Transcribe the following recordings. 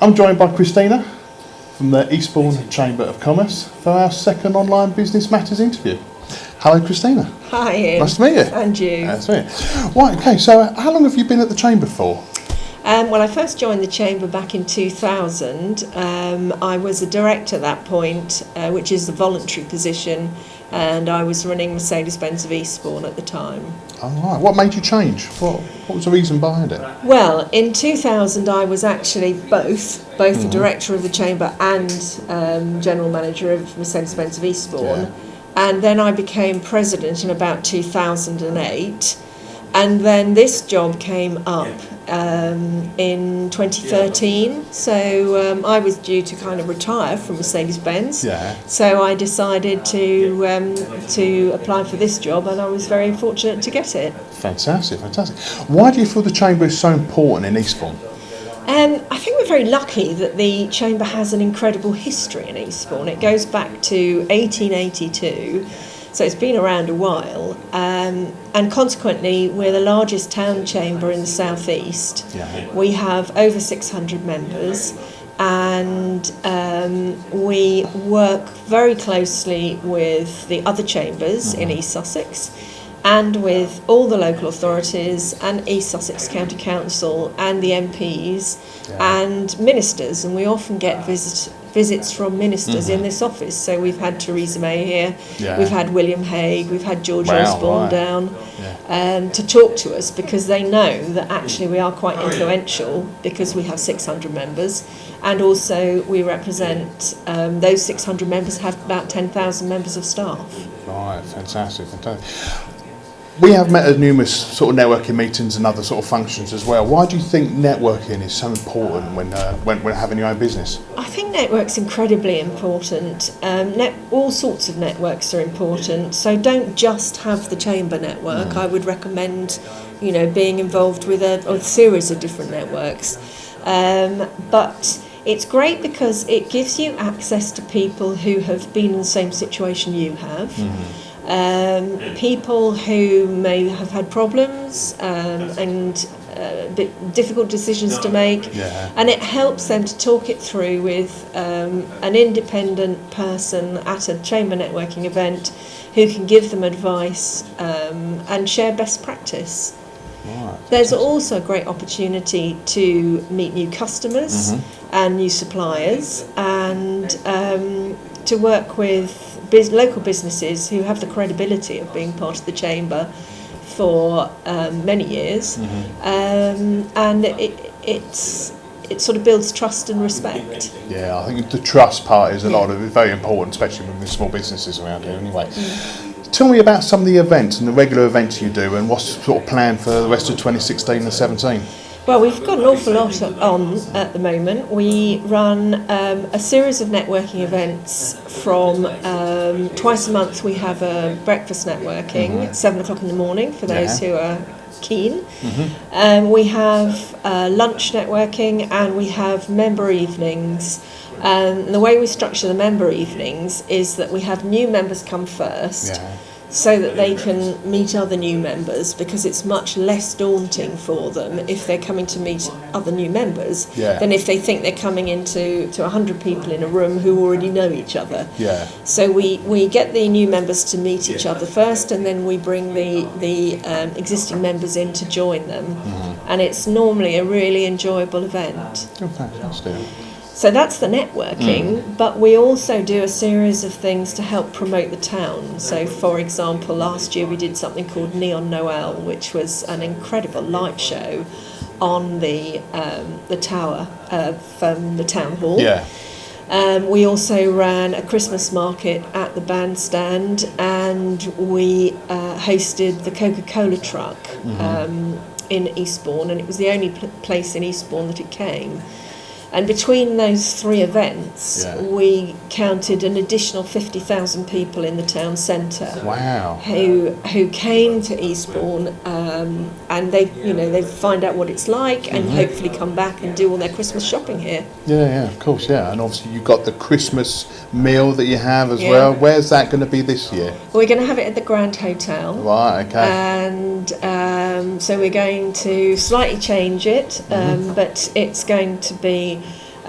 I'm joined by Christina from the Eastbourne Chamber of Commerce for our second online Business Matters interview. Hello, Christina. Hi, Ian. Nice to meet you. And you. Nice to meet you. Right, okay, so how long have you been at the Chamber for? Well, I first joined the Chamber back in 2000. I was a director at that point, which is a voluntary position, and I was running Mercedes-Benz of Eastbourne at the time. All right. What made you change? What was the reason behind it? Well, in 2000 I was actually both the director of the Chamber and general manager of Mercedes-Benz of Eastbourne. Yeah. And then I became president in about 2008. And then this job came up in 2013. So I was due to kind of retire from Mercedes-Benz. Yeah. So I decided to apply for this job, and I was very fortunate to get it. Fantastic, fantastic. Why do you feel the Chamber is so important in Eastbourne? I think we're very lucky that the Chamber has an incredible history in Eastbourne. It goes back to 1882. So it's been around a while, and consequently we're the largest town chamber in the southeast. Yeah. We have over 600 members, and we work very closely with the other chambers in East Sussex and with all the local authorities and East Sussex County Council and the MPs and ministers, and we often get visits from ministers in this office. So we've had Theresa May here, we've had William Hague, we've had George Osborne down to talk to us, because they know that actually we are quite influential because we have 600 members, and also we represent those 600 members have about 10,000 members of staff. Right, fantastic, fantastic. We have met at numerous sort of networking meetings and other sort of functions as well. Why do you think networking is so important when having your own business? I think network's incredibly important. All sorts of networks are important. So don't just have the Chamber network. I would recommend, being involved with a series of different networks. But it's great because it gives you access to people who have been in the same situation you have. People who may have had problems and difficult decisions to make, and it helps them to talk it through with an independent person at a Chamber networking event who can give them advice and share best practice. Right. There's also a great opportunity to meet new customers and new suppliers, and to work with local businesses who have the credibility of being part of the Chamber for many years, and it sort of builds trust and respect. Yeah, I think the trust part is very important, especially with the small businesses around here anyway. Tell me about some of the events and the regular events you do, and what's sort of planned for the rest of 2016 and 17. Well, we've got an awful lot on at the moment. We run a series of networking events from twice a month. We have a breakfast networking at 7 o'clock in the morning for those who are keen. We have lunch networking, and we have member evenings. And the way we structure the member evenings is that we have new members come first, so that they can meet other new members, because it's much less daunting for them if they're coming to meet other new members than if they think they're coming into 100 people in a room who already know each other. So we get the new members to meet each other first, and then we bring the existing members in to join them. And it's normally a really enjoyable event. Oh, fantastic. So that's the networking, but we also do a series of things to help promote the town. So, for example, last year we did something called Neon Noel, which was an incredible light show on the tower from the town hall. We also ran a Christmas market at the bandstand, and we hosted the Coca-Cola truck in Eastbourne, and it was the only place in Eastbourne that it came. And between those three events, we counted an additional 50,000 people in the town centre. Wow! Who came to Eastbourne, and they find out what it's like, and hopefully come back and do all their Christmas shopping here. Yeah, of course, and obviously you've got the Christmas meal that you have as well. Where's that going to be this year? We're going to have it at the Grand Hotel. Right. Okay. And so we're going to slightly change it, but it's going to be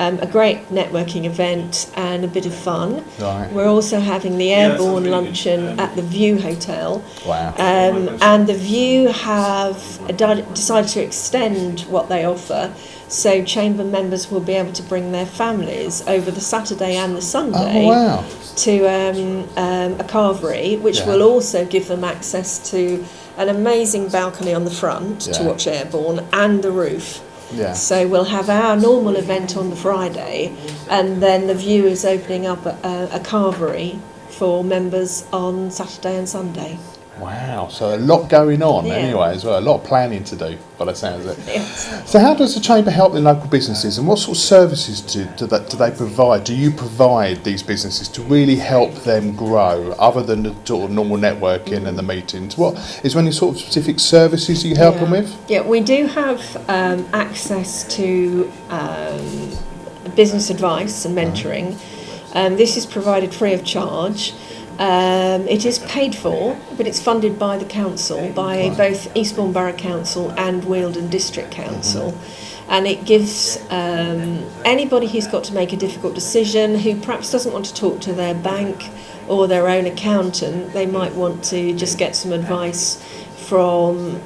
a great networking event and a bit of fun. Right. We're also having the Airborne luncheon at the View Hotel. Wow. And the View have decided to extend what they offer, so chamber members will be able to bring their families over the Saturday and the Sunday. Oh, wow. To a carvery, which will also give them access to an amazing balcony on the front to watch Airborne and the roof. Yeah. So we'll have our normal event on the Friday, and then the View is opening up a carvery for members on Saturday and Sunday. Wow, so a lot going on Yeah. anyway as well, a lot of planning to do by the sounds of it. Yes. So how does the Chamber help the local businesses, and what sort of services do they provide? Do you provide these businesses to really help them grow, other than the sort of normal networking and the meetings? What is there any sort of specific services you help them with? Yeah, we do have access to business advice and mentoring. This is provided free of charge. It is paid for, but it's funded by the council, by both Eastbourne Borough Council and Wealdon District Council. And it gives anybody who's got to make a difficult decision, who perhaps doesn't want to talk to their bank or their own accountant, they might want to just get some advice from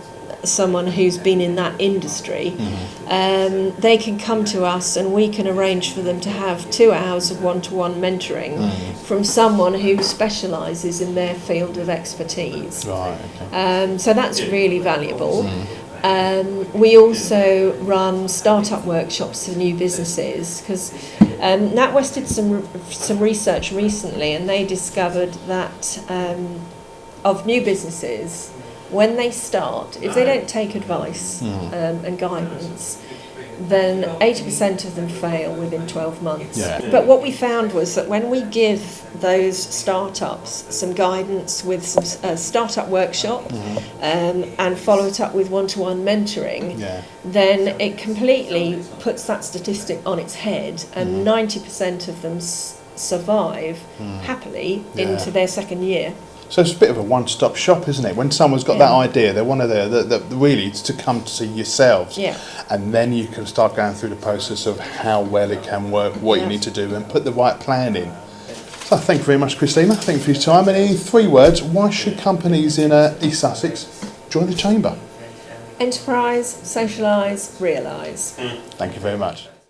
someone who's been in that industry. They can come to us and we can arrange for them to have 2 hours of one-to-one mentoring from someone who specialises in their field of expertise. Right, okay. So that's really valuable. We also run start-up workshops for new businesses, because NatWest did some research recently, and they discovered that of new businesses, when they start, if they don't take advice and guidance, then 80% of them fail within 12 months. Yeah. But what we found was that when we give those startups some guidance with some startup workshop and follow it up with one-to-one mentoring, then it completely puts that statistic on its head, and 90% of them survive happily into their second year. So it's a bit of a one-stop shop, isn't it? When someone's got that idea, they want to really to come to see yourselves, and then you can start going through the process of how well it can work, what you need to do, and put the right plan in. So thank you very much, Christina. Thank you for your time. And in 3 words, why should companies in East Sussex join the Chamber? Enterprise, socialise, realise. Thank you very much.